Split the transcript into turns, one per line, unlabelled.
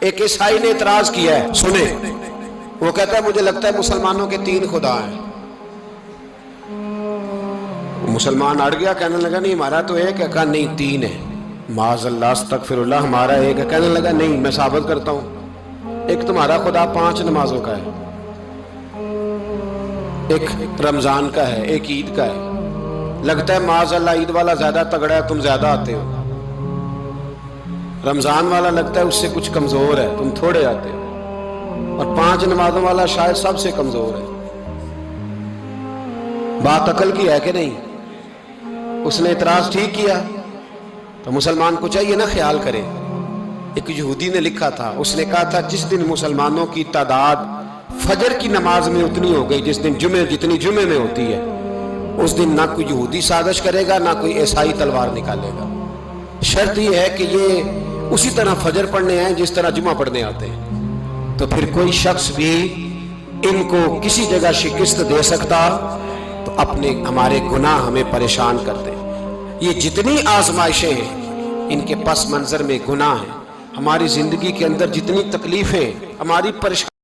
ایک عیسائی نے اعتراض کیا ہے، سنے، وہ کہتا ہے مجھے لگتا ہے مسلمانوں کے 3 خدا ہیں۔ مسلمان اڑ گیا، کہنے لگا نہیں ہمارا تو ایک ہے، کہا نہیں 3 ہے، معاذ اللہ استغفر اللہ، ہمارا ایک ہے۔ کہنے لگا نہیں میں ثابت کرتا ہوں، ایک تمہارا خدا 5 نمازوں کا ہے، ایک رمضان کا ہے، ایک عید کا ہے۔ لگتا ہے معاذ اللہ عید والا زیادہ تگڑا ہے، تم زیادہ آتے ہو، رمضان والا لگتا ہے اس سے کچھ کمزور ہے، تم تھوڑے آتے ہو، اور 5 نمازوں والا شاید سب سے کمزور ہے۔ بات عقل کی ہے کہ نہیں؟ اس نے اعتراض ٹھیک کیا، تو مسلمان کو چاہیے نا خیال کرے۔ ایک یہودی نے لکھا تھا، اس نے کہا تھا جس دن مسلمانوں کی تعداد فجر کی نماز میں اتنی ہو گئی جس دن جتنی جمعے میں ہوتی ہے، اس دن نہ کوئی یہودی سازش کرے گا، نہ کوئی عیسائی تلوار نکالے گا۔ شرط یہ ہے کہ یہ اسی طرح فجر پڑھنے ہیں جس طرح جمعہ پڑھنے آتے ہیں، تو پھر کوئی شخص بھی ان کو کسی جگہ شکست دے سکتا تو ہمارے گناہ ہمیں پریشان کرتے۔ یہ جتنی آزمائشیں ہیں ان کے پس منظر میں گناہ ہیں۔ ہماری زندگی کے اندر جتنی تکلیفیں، ہماری پریشانی